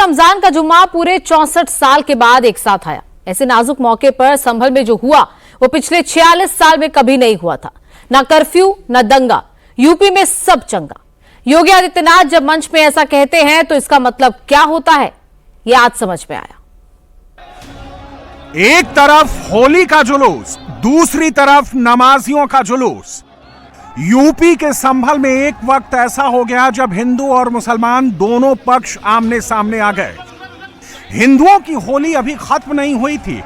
रमजान का जुम्मा पूरे 64 साल के बाद एक साथ आया। ऐसे नाजुक मौके पर संभल में जो हुआ वो पिछले 46 साल में कभी नहीं हुआ था। ना कर्फ्यू, ना दंगा, यूपी में सब चंगा। योगी आदित्यनाथ जब मंच में ऐसा कहते हैं तो इसका मतलब क्या होता है, ये आज समझ में आया। एक तरफ होली का जुलूस, दूसरी तरफ नमाजियों का जुलूस। यूपी के संभल में एक वक्त ऐसा हो गया जब हिंदू और मुसलमान दोनों पक्ष आमने सामने आ गए। हिंदुओं की होली अभी खत्म नहीं हुई थी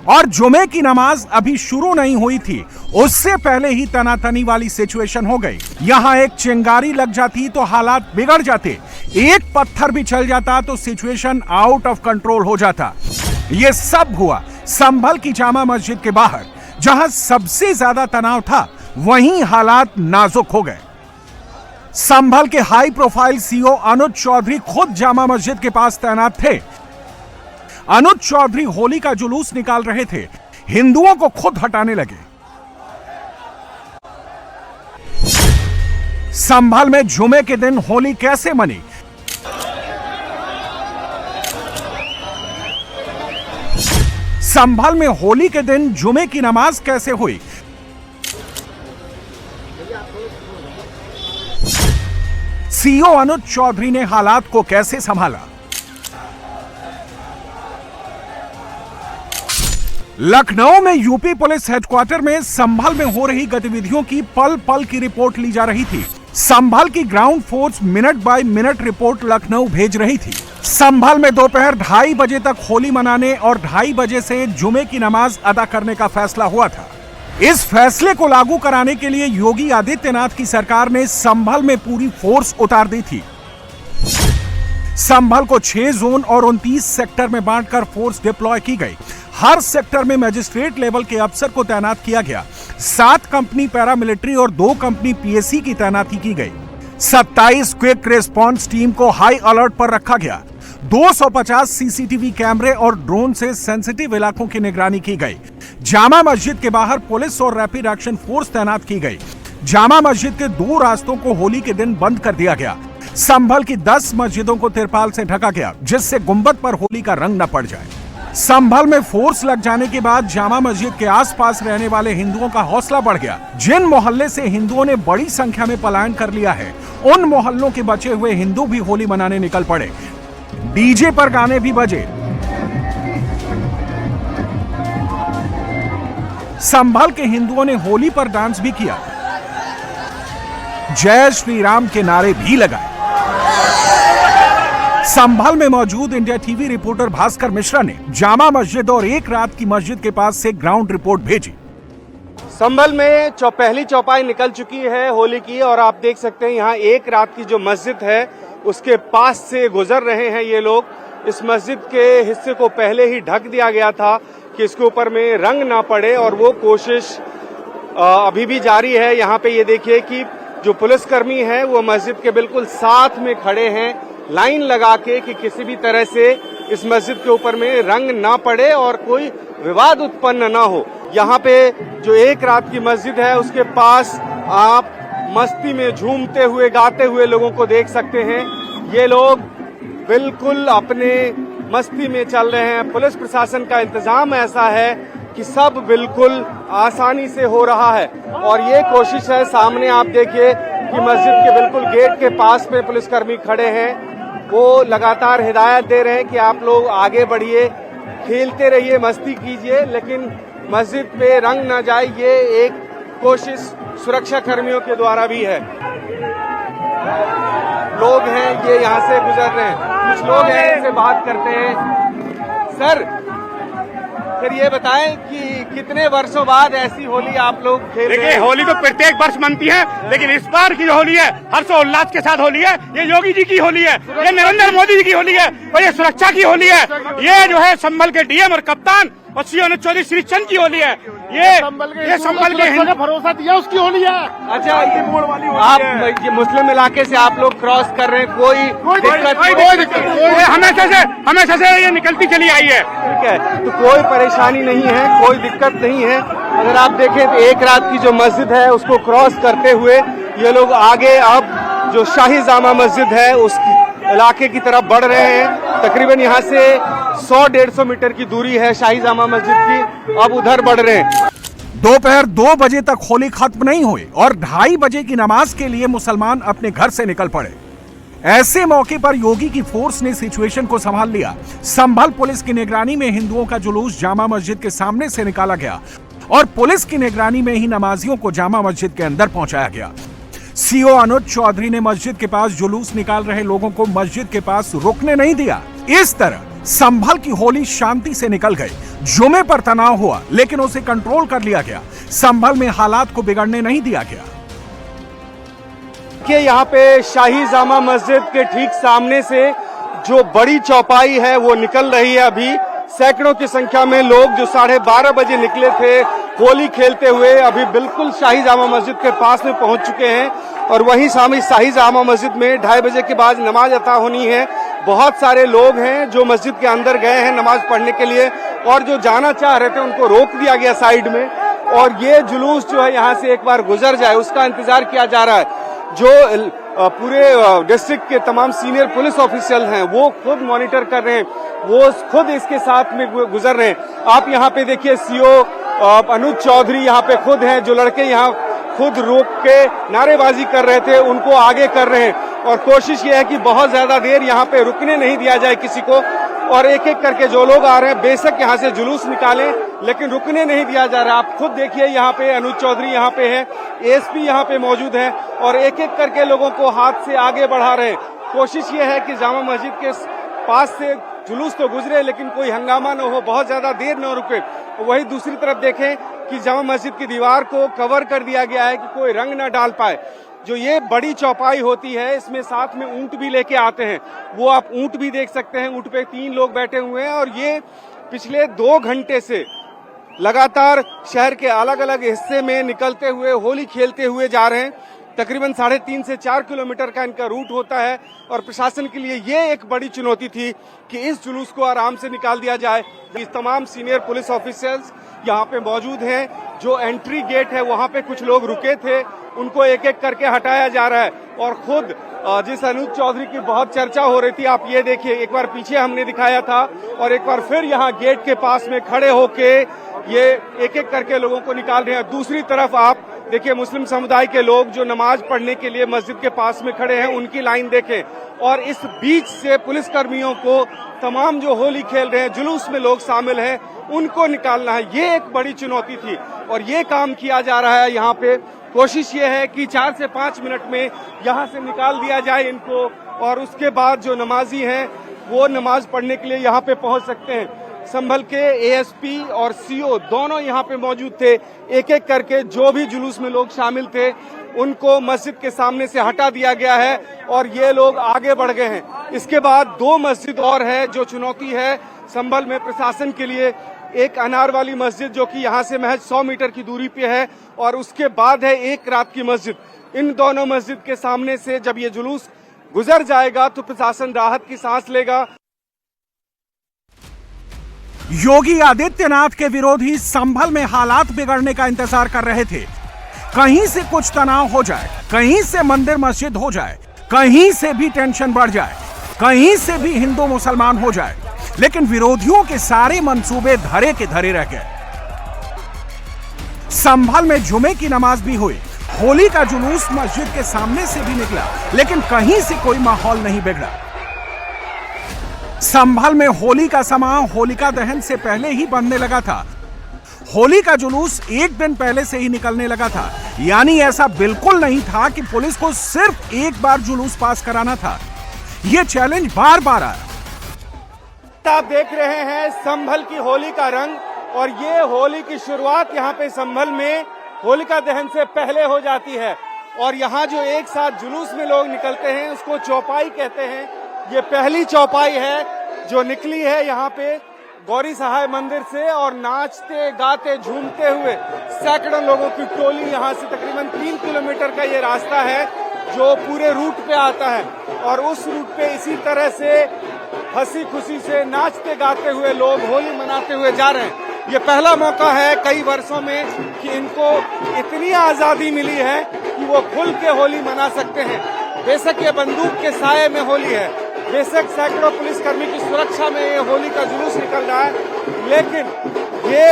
और जुमे की नमाज अभी शुरू नहीं हुई थी, उससे पहले ही तनातनी वाली सिचुएशन हो गई। यहां एक चिंगारी लग जाती तो हालात बिगड़ जाते, एक पत्थर भी चल जाता तो सिचुएशन आउट ऑफ कंट्रोल हो जाता। यह सब हुआ संभल की जामा मस्जिद के बाहर, जहां सबसे ज्यादा तनाव था वहीं हालात नाजुक हो गए। संभल के हाई प्रोफाइल सीईओ अनुज चौधरी खुद जामा मस्जिद के पास तैनात थे। अनुज चौधरी होली का जुलूस निकाल रहे थे, हिंदुओं को खुद हटाने लगे। संभल में जुमे के दिन होली कैसे मनी? संभल में होली के दिन जुमे की नमाज कैसे हुई? सीईओ अनुज चौधरी ने हालात को कैसे संभाला? लखनऊ में यूपी पुलिस हेडक्वार्टर में संभल में हो रही गतिविधियों की पल पल की रिपोर्ट ली जा रही थी। संभल की ground force minute by minute report Lucknow भेज रही थी। संभल में दोपहर 2:30 बजे तक होली मनाने और 2:30 बजे से जुमे की नमाज अदा करने का फैसला हुआ था। इस फैसले को लागू कराने के लिए योगी आदित्यनाथ की सरकार ने संभल में पूरी फोर्स उतार दी थी। संभल को 6 जोन और 29 सेक्टर में बांटकर फोर्स डिप्लॉय की गई। हर सेक्टर में मजिस्ट्रेट लेवल के अफसर को तैनात किया गया। 7 कंपनी पैरामिलिट्री और 2 कंपनी पीएसी की तैनाती की गई। 27 क्विक रिस्पांस टीम को हाई अलर्ट पर रखा गया। 250 सीसीटीवी कैमरे और ड्रोन से सेंसिटिव इलाकों की निगरानी की गई। जामा मस्जिद के बाहर पुलिस और रैपिड एक्शन फोर्स तैनात की गई। जामा मस्जिद के 2 रास्तों को होली के दिन बंद कर दिया गया। संभल की 10 मस्जिदों को तिरपाल से ढका गया, जिससे गुंबद पर होली का रंग न पड़ जाए। संभल में फोर्स लग जाने के बाद जामा मस्जिद के आसपास रहने वाले हिंदुओं का हौसला बढ़ गया। जिन मोहल्ले से हिंदुओं ने बड़ी संख्या में पलायन कर लिया है, उन मोहल्लों के बचे हुए हिंदू भी होली मनाने निकल पड़े। डीजे पर गाने भी बजे। संभल के हिंदुओं ने होली पर डांस भी किया, जय श्री राम के नारे भी लगाए। संभल में मौजूद India TV reporter Bhaskar Mishra ने जामा मस्जिद और एक रात की मस्जिद के पास से ग्राउंड रिपोर्ट भेजी। संभल में पहली चौपाई निकल चुकी है होली की और आप देख सकते हैं यहाँ एक रात की जो मस्जिद है उसके पास से गुजर रहे हैं ये लोग। इस मस्जिद के हिस्से को पहले ही ढक दिया गया था कि इसके ऊपर में रंग ना पड़े और वो कोशिश अभी भी जारी है। यहाँ पे ये देखिए कि जो पुलिसकर्मी है वो मस्जिद के बिल्कुल साथ में खड़े हैं, लाइन लगा के कि किसी भी तरह से इस मस्जिद के ऊपर में रंग ना पड़े और कोई विवाद उत्पन्न ना हो। यहाँ पे जो एक रात की मस्जिद है उसके पास आप मस्ती में झूमते हुए गाते हुए लोगों को देख सकते हैं। ये लोग बिल्कुल अपने मस्ती में चल रहे हैं। पुलिस प्रशासन का इंतजाम ऐसा है कि सब बिल्कुल आसानी से हो रहा है और ये कोशिश है। सामने आप देखिए कि मस्जिद के बिल्कुल गेट के पास में पुलिसकर्मी खड़े हैं, वो लगातार हिदायत दे रहे हैं कि आप लोग आगे बढ़िए, खेलते रहिए, मस्ती कीजिए, लेकिन मस्जिद पे रंग ना जाए। ये एक कोशिश सुरक्षा कर्मियों के द्वारा भी है। लोग हैं ये यहाँ से गुजर रहे हैं, कुछ लोग हैं इनसे बात करते हैं। सर फिर ये बताएं कि कितने वर्षों बाद ऐसी होली आप लोग खेल रहे हैं? देखिए, होली तो प्रत्येक वर्ष मनती है, लेकिन इस बार की जो होली है हर्षोल्लास के साथ होली है। ये योगी जी की होली है, ये नरेंद्र मोदी जी की होली है और ये सुरक्षा की होली है। ये जो है संभल के डीएम और कप्तान और श्री अनुज चौधरी श्री चंद की होली है। ये संभल के हिंदू भरोसा दिया उसकी होली है। अच्छा, आप ये मुस्लिम इलाके से आप लोग क्रॉस कर रहे हैं, कोई हमेशा से ये निकलती चली आई है। ठीक है, तो कोई परेशानी नहीं है, कोई दिक्कत नहीं है। अगर आप देखें तो एक रात की जो मस्जिद है उसको क्रॉस करते हुए ये लोग आगे अब जो शाही जामा मस्जिद है इलाके की तरफ बढ़ रहे हैं। तकरीबन यहाँ से 100-150 मीटर की दूरी है शाही जामा मस्जिद की, अब उधर बढ़ रहे हैं। दोपहर 2 बजे तक होली खत्म नहीं हुई और 2:30 बजे की नमाज के लिए मुसलमान अपने घर से निकल पड़े। ऐसे मौके पर योगी की फोर्स ने सिचुएशन को संभाल लिया। संभल पुलिस की निगरानी में हिंदुओं का जुलूस जामा मस्जिद के सामने से निकाला गया और पुलिस की निगरानी में ही नमाजियों को जामा मस्जिद के अंदर पहुंचाया गया। सीओ अनुज चौधरी ने मस्जिद के पास जुलूस निकाल रहे लोगों को मस्जिद के पास रुकने नहीं दिया। इस तरह संभल की होली शांति से निकल गई। जुमे पर तनाव हुआ लेकिन उसे कंट्रोल कर लिया गया। संभल में हालात को बिगड़ने नहीं दिया गया। कि यहाँ पे शाही जामा मस्जिद के ठीक सामने से जो बड़ी चौपाई है वो निकल रही है। अभी सैकड़ों की संख्या में लोग जो 12:30 बजे निकले थे होली खेलते हुए अभी बिल्कुल शाही जामा मस्जिद के पास में पहुंच चुके हैं। और वहीं शाही जामा मस्जिद में 2:30 बजे के बाद नमाज अता होनी है। बहुत सारे लोग हैं जो मस्जिद के अंदर गए हैं नमाज पढ़ने के लिए और जो जाना चाह रहे थे उनको रोक दिया गया साइड में। और ये जुलूस जो है यहाँ से एक बार गुजर जाए उसका इंतजार किया जा रहा है। जो पूरे डिस्ट्रिक्ट के तमाम सीनियर पुलिस ऑफिशियल हैं वो खुद मॉनिटर कर रहे हैं, वो खुद इसके साथ में गुजर रहे हैं। आप यहाँ पे देखिए सीओ अनुज चौधरी यहाँ पे खुद हैं। जो लड़के यहाँ खुद रोक के नारेबाजी कर रहे थे उनको आगे कर रहे हैं और कोशिश ये है कि बहुत ज्यादा देर यहाँ पे रुकने नहीं दिया जाए किसी को। और एक एक करके जो लोग आ रहे हैं बेशक यहाँ से जुलूस निकालें लेकिन रुकने नहीं दिया जा रहा। आप खुद देखिए यहाँ पे अनुज चौधरी यहाँ पे है, एएसपी यहाँ पे मौजूद है और एक एक करके लोगों को हाथ से आगे बढ़ा रहे हैं। कोशिश ये है कि जामा मस्जिद के पास से जुलूस तो गुजरे लेकिन कोई हंगामा न हो, बहुत ज्यादा देर न रुके। वही दूसरी तरफ देखें कि जामा मस्जिद की दीवार को कवर कर दिया गया है कि कोई रंग न डाल पाए। जो ये बड़ी चौपाई होती है इसमें साथ में ऊंट भी लेके आते हैं, वो आप ऊंट भी देख सकते हैं। ऊंट पे 3 लोग बैठे हुए हैं और ये पिछले 2 घंटे से लगातार शहर के अलग अलग हिस्से में निकलते हुए होली खेलते हुए जा रहे हैं। तकरीबन 3.5 से 4 किलोमीटर का इनका रूट होता है और प्रशासन के लिए ये एक बड़ी चुनौती थी कि इस जुलूस को आराम से निकाल दिया जाए। इस तमाम सीनियर पुलिस ऑफिसर्स यहाँ पे मौजूद हैं। जो एंट्री गेट है वहाँ पे कुछ लोग रुके थे उनको एक एक करके हटाया जा रहा है। और खुद जिस अनुज चौधरी की बहुत चर्चा हो रही थी, आप ये देखिए, एक बार पीछे हमने दिखाया था और एक बार फिर यहाँ गेट के पास में खड़े होके ये एक एक करके लोगों को निकाल रहे हैं। दूसरी तरफ आप देखिए मुस्लिम समुदाय के लोग जो नमाज पढ़ने के लिए मस्जिद के पास में खड़े हैं उनकी लाइन देखें। और इस बीच से पुलिस कर्मियों को तमाम जो होली खेल रहे हैं जुलूस में लोग शामिल हैं उनको निकालना है। ये एक बड़ी चुनौती थी और ये काम किया जा रहा है यहाँ पे। कोशिश ये है कि 4 से 5 मिनट में यहाँ से निकाल दिया जाए इनको और उसके बाद जो नमाजी हैं वो नमाज पढ़ने के लिए यहाँ पे पहुंच सकते हैं। संभल के एएसपी और सीओ दोनों यहाँ पे मौजूद थे। एक एक करके जो भी जुलूस में लोग शामिल थे उनको मस्जिद के सामने से हटा दिया गया है और ये लोग आगे बढ़ गए हैं। इसके बाद 2 मस्जिद और है जो चुनौती है संभल में प्रशासन के लिए। एक अनार वाली मस्जिद जो कि यहाँ से महज 100 मीटर की दूरी पे है और उसके बाद है एक रात की मस्जिद। इन दोनों मस्जिद के सामने से जब ये जुलूस गुजर जाएगा तो प्रशासन राहत की सांस लेगा। योगी आदित्यनाथ के विरोधी संभल में हालात बिगड़ने का इंतजार कर रहे थे। कहीं से कुछ तनाव हो जाए, कहीं से मंदिर मस्जिद हो जाए, कहीं से भी टेंशन बढ़ जाए, कहीं से भी हिंदू मुसलमान हो जाए, लेकिन विरोधियों के सारे मंसूबे धरे के धरे रह गए। संभल में जुमे की नमाज भी हुई, होली का जुलूस मस्जिद के सामने से भी निकला, लेकिन कहीं से कोई माहौल नहीं बिगड़ा। संभल में होली का समा होलिका दहन से पहले ही बनने लगा था। होली का जुलूस एक दिन पहले से ही निकलने लगा था। यानी ऐसा बिल्कुल नहीं था कि पुलिस को सिर्फ एक बार जुलूस पास कराना था। यह चैलेंज बार बार आया। आप देख रहे हैं संभल की होली का रंग और ये होली की शुरुआत यहाँ पे संभल में होलिका दहन से पहले हो जाती है। और यहाँ जो एक साथ जुलूस में लोग निकलते हैं उसको चौपाई कहते हैं। ये पहली चौपाई है जो निकली है यहाँ पे गौरी सहाय मंदिर से और नाचते गाते झूमते हुए सैकड़ों लोगों की टोली यहाँ से तकरीबन 3 किलोमीटर का ये रास्ता है जो पूरे रूट पे आता है। और उस रूट पे इसी तरह से हंसी खुशी से नाचते गाते हुए लोग होली मनाते हुए जा रहे हैं। ये पहला मौका है कई वर्षों में कि इनको इतनी आजादी मिली है कि वो खुल के होली मना सकते हैं। बेशक ये बंदूक के साये में होली है बेशक सैकड़ों पुलिसकर्मी की सुरक्षा में ये होली का जुलूस निकल रहा है, लेकिन ये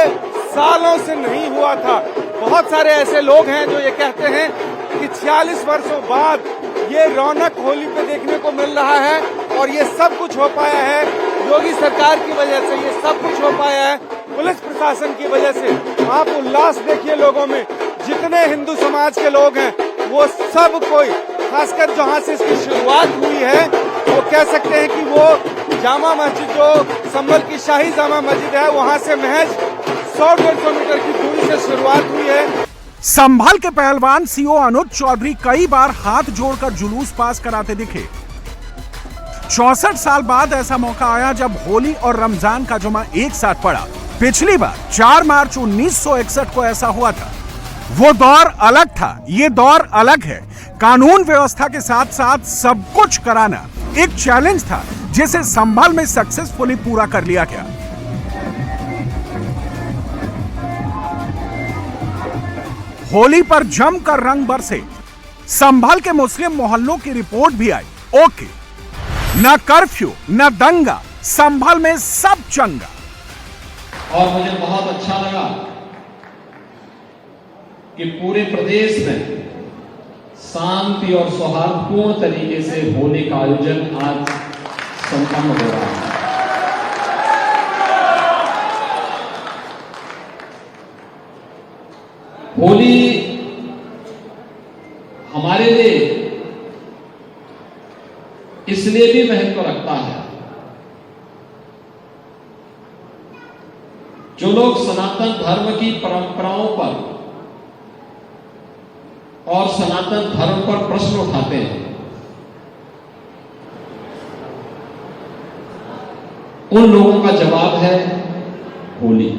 सालों से नहीं हुआ था। बहुत सारे ऐसे लोग हैं जो ये कहते हैं कि 46 वर्षों बाद ये रौनक होली पे देखने को मिल रहा है और ये सब कुछ हो पाया है योगी सरकार की वजह से, ये सब कुछ हो पाया है पुलिस प्रशासन की वजह से। आप उल्लास देखिए लोगों में, जितने हिंदू समाज के लोग हैं वो सब कोई, खासकर जहां से इसकी शुरुआत हुई है वो कह सकते हैं कि वो जामा मस्जिद जो संभल की शाही जामा मस्जिद है वहां से महज 100-150 मीटर की दूरी से शुरुआत हुई है। संभल के पहलवान सीओ अनुज चौधरी कई बार हाथ जोड़कर जुलूस पास कराते दिखे। 64 साल बाद ऐसा मौका आया जब होली और रमजान का जुमा एक साथ पड़ा। पिछली बार 4 मार्च 1961 को ऐसा हुआ था। वो दौर अलग था, ये दौर अलग है। कानून व्यवस्था के साथ साथ सब कुछ कराना एक चैलेंज था जिसे संभल में सक्सेसफुली पूरा कर लिया गया। होली पर जमकर रंग बरसे। संभल के मुस्लिम मोहल्लों की रिपोर्ट भी आई ओके। न कर्फ्यू न दंगा, संभल में सब चंगा। और मुझे बहुत अच्छा लगा कि पूरे प्रदेश में शांति और सौहार्दपूर्ण तरीके से होली का आयोजन आज संपन्न हो रहा है। होली हमारे लिए इसलिए भी महत्व रखता है, जो लोग सनातन धर्म की परंपराओं पर और सनातन धर्म पर प्रश्न उठाते हैं, उन लोगों का जवाब है होली।